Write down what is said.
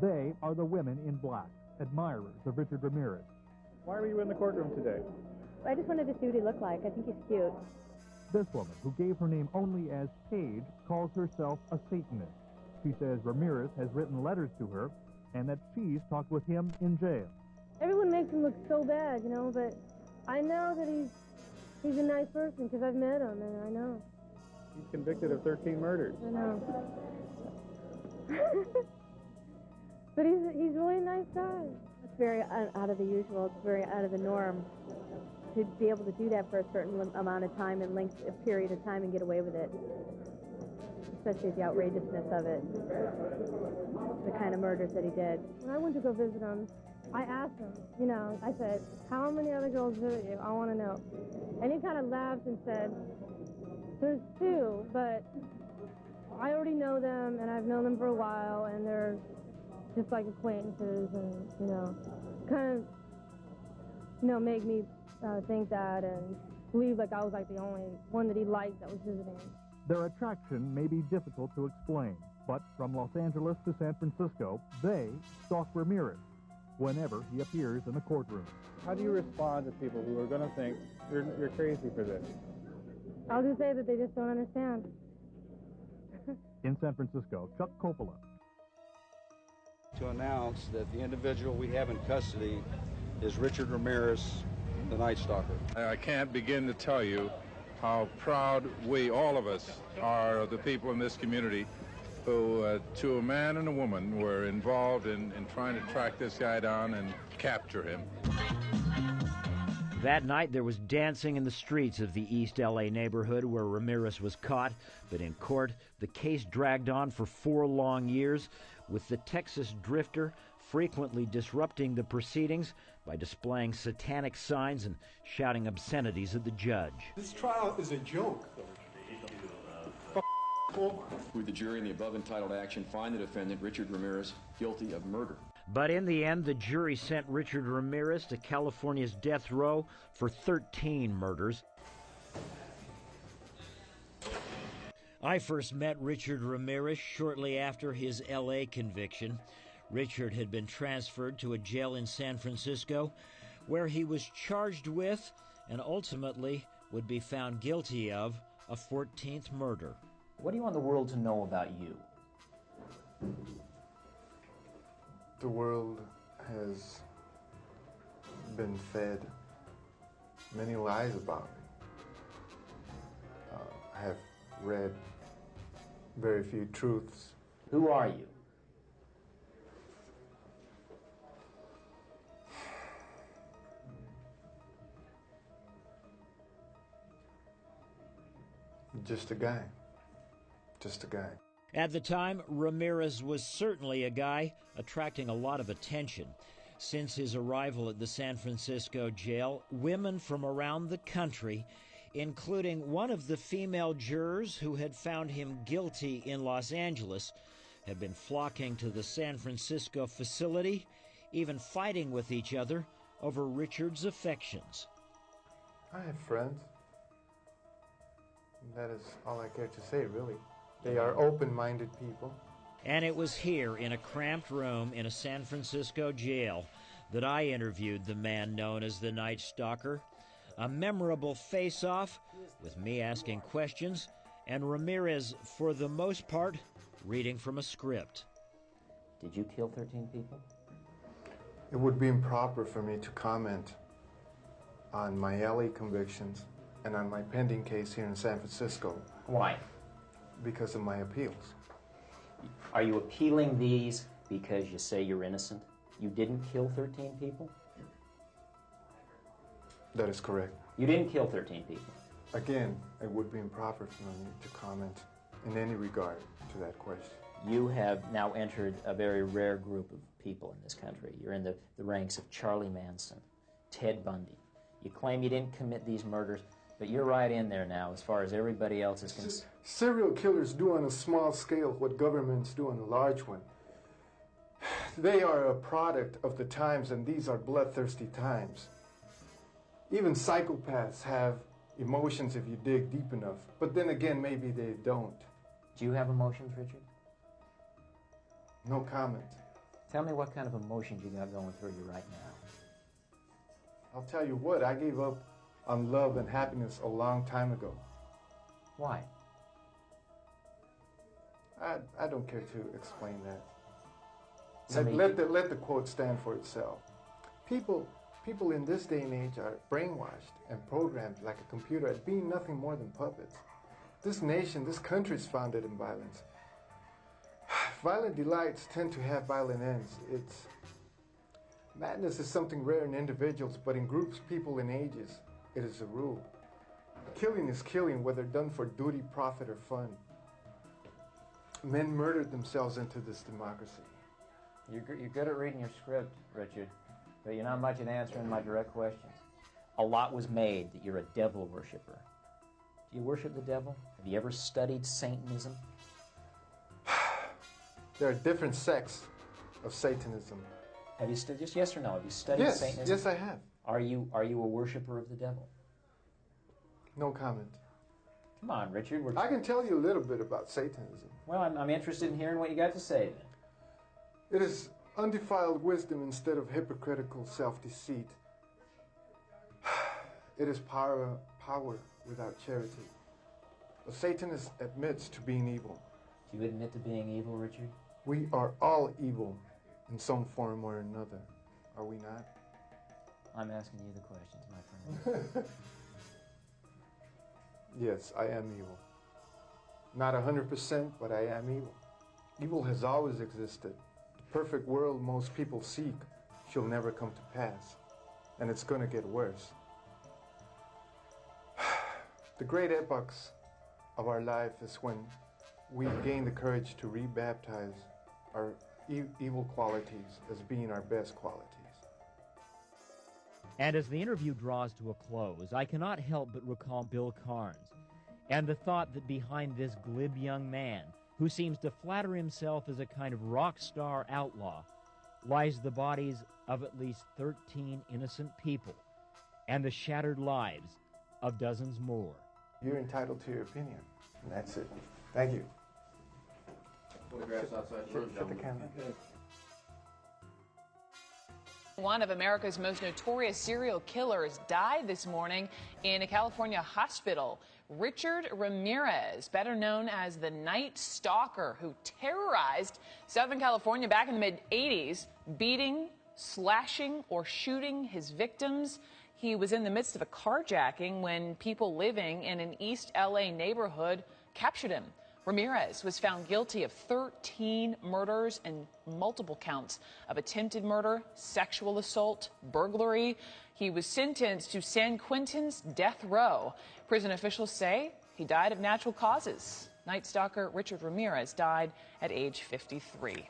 They are the women in black, admirers of Richard Ramirez. Why were you in the courtroom today? I just wanted to see what he looked like. I think he's cute. This woman, who gave her name only as Paige, calls herself a Satanist. She says Ramirez has written letters to her and that she's talked with him in jail. Everyone makes him look so bad, you know, but I know that he's a nice person because I've met him, and I know. He's convicted of 13 murders. I know. But he's really a nice guy. It's very out of the usual. It's very out of the norm to be able to do that for a certain amount of time and length, a period of time, and get away with it. Especially the outrageousness of it, the kind of murders that he did. When I went to go visit him, I asked him, you know, I said, how many other girls visit you? I want to know. And he kind of laughed and said, there's 2, but I already know them, and I've known them for a while, and they're just like acquaintances, and, you know, kind of, you know, made me think that and believe like I was like the only one that he liked that was visiting. Their attraction may be difficult to explain, but from Los Angeles to San Francisco, they stalk Ramirez whenever he appears in the courtroom. How do you respond to people who are going to think you're crazy for this? I'll just say that they just don't understand. In San Francisco, Chuck Coppola. To announce that the individual we have in custody is Richard Ramirez, the Night Stalker. I can't begin to tell you how proud we, all of us, are of the people in this community who, to a man and a woman, were involved in trying to track this guy down and capture him. That night, there was dancing in the streets of the East L.A. neighborhood where Ramirez was caught, but in court, the case dragged on for 4 long years, with the Texas drifter frequently disrupting the proceedings by displaying satanic signs and shouting obscenities at the judge. This trial is a joke. With the jury in the above entitled action, find the defendant, Richard Ramirez, guilty of murder. But in the end, the jury sent Richard Ramirez to California's death row for 13 murders. I first met Richard Ramirez shortly after his L.A. conviction. Richard had been transferred to a jail in San Francisco where he was charged with and ultimately would be found guilty of a 14th murder. What do you want the world to know about you? The world has been fed many lies about me. I have read very few truths. Who are you? Just a guy. Just a guy. At the time, Ramirez was certainly a guy attracting a lot of attention. Since his arrival at the San Francisco jail, women from around the country, including one of the female jurors who had found him guilty in Los Angeles, have been flocking to the San Francisco facility, even fighting with each other over Richard's affections. I have friends. That is all I care to say, really. They are open-minded people. And it was here, in a cramped room in a San Francisco jail, that I interviewed the man known as the Night Stalker. A memorable face-off, with me asking questions, and Ramirez, for the most part, reading from a script. Did you kill 13 people? It would be improper for me to comment on my LA convictions and on my pending case here in San Francisco. Why? Because of my appeals. Are you appealing these because you say you're innocent? You didn't kill 13 people? That is correct. You didn't kill 13 people? Again, it would be improper for me to comment in any regard to that question. You have now entered a very rare group of people in this country. You're in the ranks of Charlie Manson, Ted Bundy. You claim you didn't commit these murders, but you're right in there now as far as everybody else is concerned. Serial killers do on a small scale what governments do on a large one. They are a product of the times, and these are bloodthirsty times. Even psychopaths have emotions if you dig deep enough, but then again, maybe they don't. Do you have emotions, Richard? No comment. Tell me what kind of emotions you got going through you right now. I'll tell you what, I gave up on love and happiness a long time ago. Why? I don't care to explain that. Somebody- Let the quote stand for itself. People in this day and age are brainwashed and programmed like a computer at being nothing more than puppets. This nation, this country is founded in violence. Violent delights tend to have violent ends. Madness is something rare in individuals, but in groups, people, and ages, it is a rule. Killing is killing, whether done for duty, profit, or fun. Men murdered themselves into this democracy. You're good at reading your script, Richard, but you're not much at answering my direct questions. A lot was made that you're a devil worshiper. Do you worship the devil? Have you ever studied Satanism? There are different sects of Satanism. Have you studied, just yes or no, have you studied Satanism? Yes, I have. Are you a worshiper of the devil? No comment. Come on, Richard. I can tell you a little bit about Satanism. Well, I'm interested in hearing what you got to say then. It is undefiled wisdom instead of hypocritical self-deceit. It is power without charity. A Satanist admits to being evil. Do you admit to being evil, Richard? We are all evil in some form or another, are we not? I'm asking you the questions, my friend. Yes, I am evil. Not 100%, but I am evil. Evil has always existed. The perfect world most people seek shall never come to pass, and it's going to get worse. The great epochs of our life is when we gain the courage to rebaptize our evil qualities as being our best qualities. And as the interview draws to a close, I cannot help but recall Bill Carnes and the thought that behind this glib young man, who seems to flatter himself as a kind of rock star outlaw, lies the bodies of at least 13 innocent people and the shattered lives of dozens more. You're entitled to your opinion, and that's it. Thank you. Photographs outside the room, Shut the camera. One of America's most notorious serial killers died this morning in a California hospital. Richard Ramirez, better known as the Night Stalker, who terrorized Southern California back in the mid-'80s, beating, slashing, or shooting his victims. He was in the midst of a carjacking when people living in an East LA neighborhood captured him. Ramirez was found guilty of 13 murders and multiple counts of attempted murder, sexual assault, burglary. He was sentenced to San Quentin's death row. Prison officials say he died of natural causes. Night Stalker Richard Ramirez died at age 53.